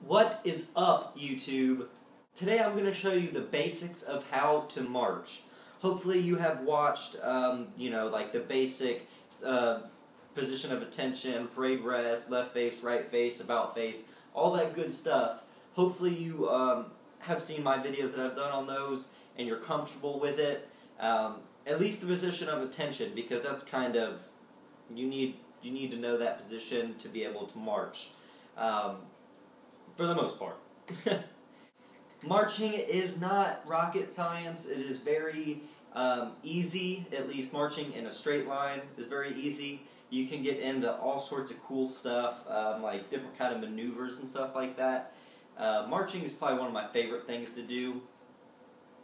What is up, YouTube? Today I'm going to show you the basics of how to march. Hopefully you have watched, like the basic position of attention, parade rest, left face, right face, about face, all that good stuff. Hopefully you have seen my videos that I've done on those and you're comfortable with it. At least the position of attention, because that's kind of, you need to know that position to be able to march. For the most part. Marching is not rocket science. It is very easy. At least marching in a straight line is very easy. You can get into all sorts of cool stuff, like different kind of maneuvers and stuff like that. Marching is probably one of my favorite things to do.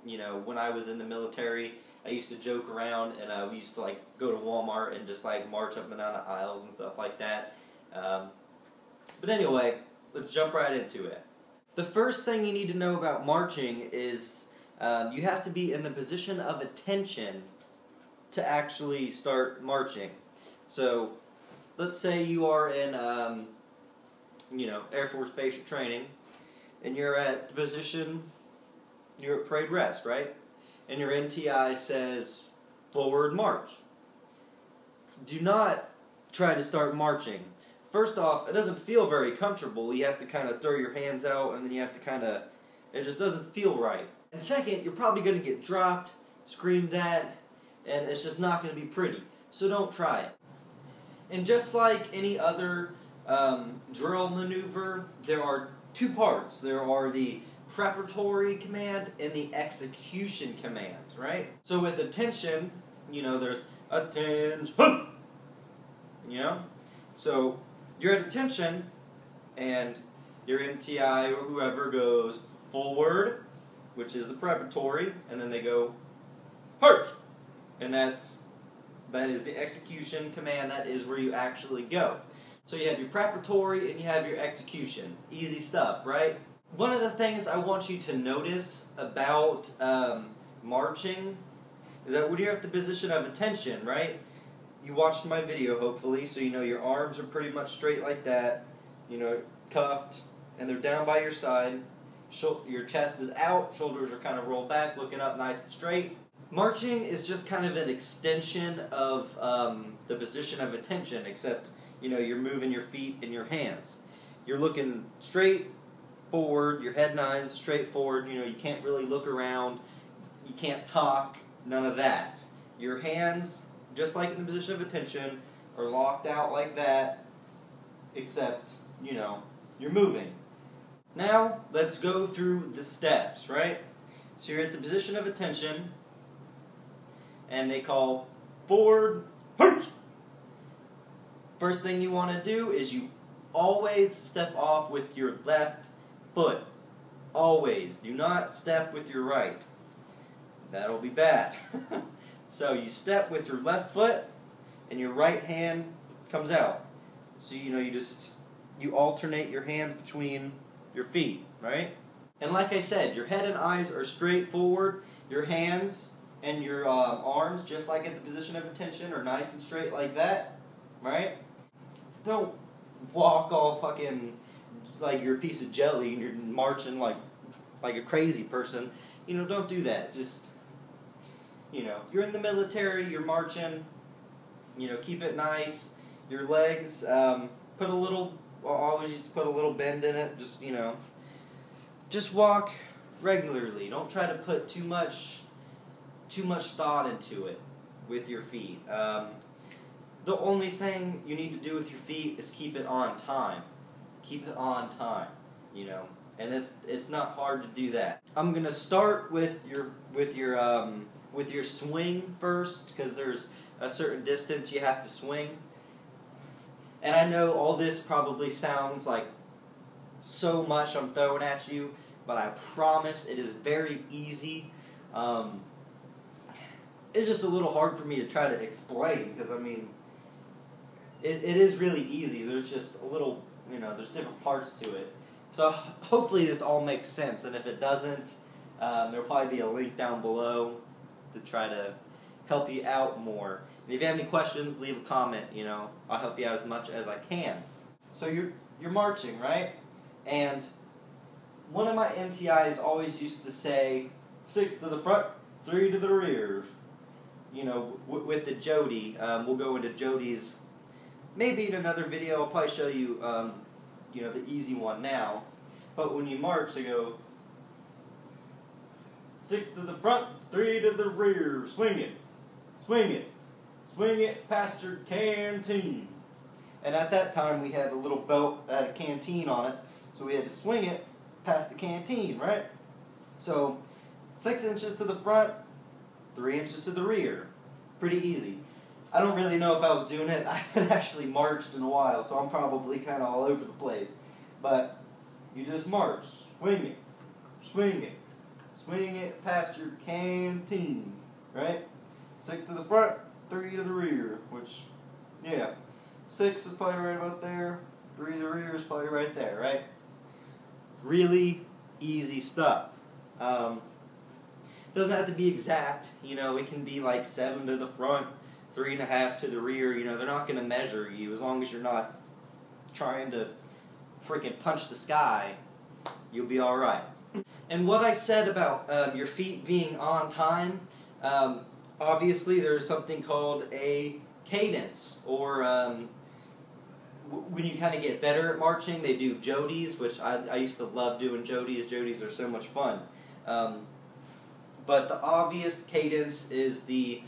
You know, when I was in the military, I used to joke around, and we used to go to Walmart and just march up and down the aisles and stuff like that. But anyway, let's jump right into it. The first thing you need to know about marching is you have to be in the position of attention to actually start marching. So, let's say you are in, Air Force basic training, and you're at the position, you're at parade rest, right? And your MTI says, forward march. Do not try to start marching. First off, it doesn't feel very comfortable. You have to kind of throw your hands out, and then you have to it just doesn't feel right. And second, you're probably going to get dropped, screamed at, and it's just not going to be pretty. So don't try it. And just like any other drill maneuver, there are two parts. There are the preparatory command and the execution command, right? So with attention, there's attention, So you're at attention, and your MTI or whoever goes forward, which is the preparatory, and then they go hurt, and that is the execution command. That is where you actually go. So you have your preparatory and you have your execution. Easy stuff, right? One of the things I want you to notice about marching is that when you're at the position of attention, right? You watched my video, hopefully, so you know your arms are pretty much straight like that, cuffed, and they're down by your side. Your chest is out, shoulders are kind of rolled back, looking up nice and straight. Marching is just kind of an extension of the position of attention, except, you're moving your feet and your hands. You're looking straight forward, your head and eyes straight forward, you can't really look around, you can't talk, none of that. Your hands, just like in the position of attention, are locked out like that, except, you're moving. Now, let's go through the steps, right? So you're at the position of attention, and they call forward, march. First thing you want to do is you always step off with your left foot. Always. Do not step with your right. That'll be bad. So you step with your left foot, and your right hand comes out. So you alternate your hands between your feet, right? And like I said, your head and eyes are straight forward. Your hands and your arms, just like at the position of attention, are nice and straight like that, right? Don't walk all fucking like you're a piece of jelly and you're marching like a crazy person. Don't do that. Just, you're in the military, you're marching, keep it nice. Your legs, I always used to put a little bend in it, just walk regularly. Don't try to put too much thought into it with your feet. The only thing you need to do with your feet is keep it on time. Keep it on time, and it's not hard to do that. I'm gonna start with your swing first, because there's a certain distance you have to swing. And I know all this probably sounds like so much I'm throwing at you, but I promise it is very easy. It's just a little hard for me to try to explain, because it is really easy. There's just a little, there's different parts to it. So hopefully this all makes sense, and if it doesn't, there'll probably be a link down below to try to help you out more. And if you have any questions, leave a comment, I'll help you out as much as I can. So you're marching, right? And one of my MTIs always used to say 6 to the front, 3 to the rear. You know, with the Jody. We'll go into Jody's maybe in another video. I'll probably show you, you know, the easy one now. But when you march, they go 6 to the front, 3 to the rear. Swing it, swing it, swing it past your canteen. And at that time, we had a little belt that had a canteen on it, so we had to swing it past the canteen, right? So 6 inches to the front, 3 inches to the rear. Pretty easy. I don't really know if I was doing it. I haven't actually marched in a while, so I'm probably kind of all over the place. But you just march, swing it, swing it, swing it past your canteen, right? 6 to the front, 3 to the rear, which, yeah. 6 is probably right about there, 3 to the rear is probably right there, right? Really easy stuff. Doesn't have to be exact, you know, it can be like 7 to the front, 3.5 to the rear, you know, they're not going to measure you as long as you're not trying to freaking punch the sky, you'll be alright. And what I said about your feet being on time, obviously there's something called a cadence, or when you kind of get better at marching, they do Jodies, which I used to love doing Jodies. Jodies are so much fun. But the obvious cadence is the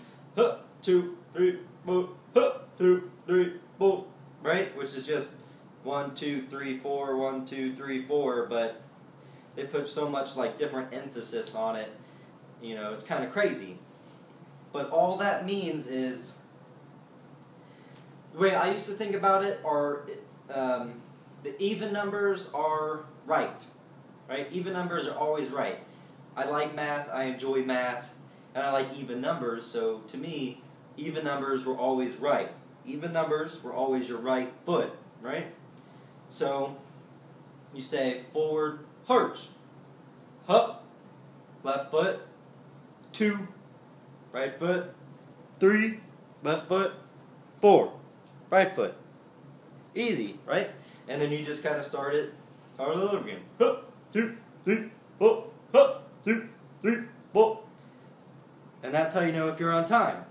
2, 3, 4, 2, 3, 4, right? Which is just 1, 2, 3, 4, 1, 2, 3, 4, but they put so much like different emphasis on it. You know, it's kind of crazy. But all that means is, the way I used to think about it are, the even numbers are right? Even numbers are always right. I like math, I enjoy math, and I like even numbers, so to me, even numbers were always right. Even numbers were always your right foot, right? So, you say forward, march, hup, left foot, 2, right foot, 3, left foot, 4, right foot. Easy, right? And then you just kind of start it all over again. Hup, 2, 3, 4, hup, 2, 3, 4. And that's how you know if you're on time.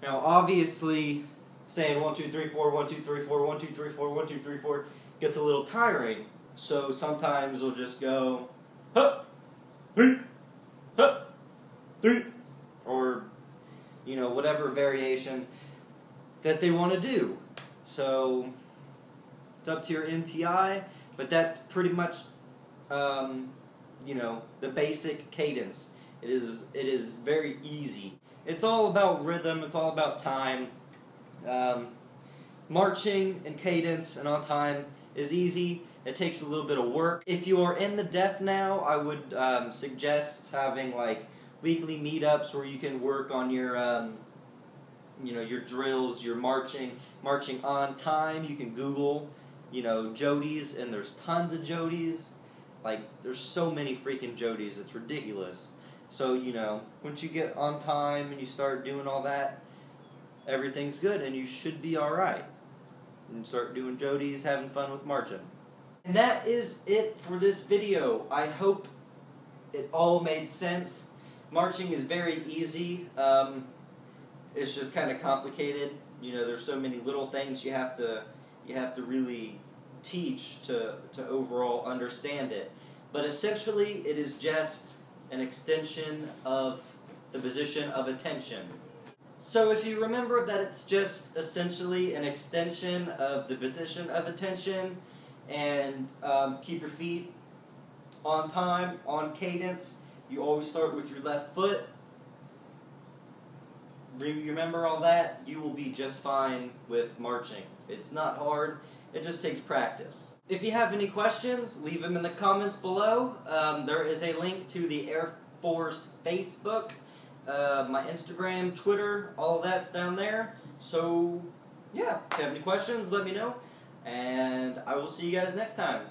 Now, obviously, saying 1, 2, 3, 4, 1, 2, 3, 4, 1, 2, 3, 4, 1, 2, 3, 4 gets a little tiring. So sometimes we'll just go, hup, 3, hup, 3, or, you know, whatever variation that they want to do. So it's up to your MTI, but that's pretty much, you know, the basic cadence. It is very easy. It's all about rhythm. It's all about time. Marching and cadence and on time is easy. It takes a little bit of work. If you are in the depth now, I would suggest having like weekly meetups where you can work on your, you know, your drills, your marching on time. You can Google, you know, Jodies, and there's tons of Jodies. Like, there's so many freaking Jodies, it's ridiculous. So, you know, once you get on time and you start doing all that, everything's good and you should be alright. And start doing Jodies, having fun with marching. And that is it for this video. I hope it all made sense. Marching is very easy. It's just kind of complicated. You know, there's so many little things you have to really teach to overall understand it. But essentially, it is just an extension of the position of attention. So if you remember that it's just essentially an extension of the position of attention, and keep your feet on time, on cadence, you always start with your left foot. Remember all that, you will be just fine with marching. It's not hard. It just takes practice. If you have any questions, leave them in the comments below. There is a link to the Air Force Facebook, my Instagram, Twitter, all of that's down there. So, yeah, if you have any questions, let me know. And I will see you guys next time.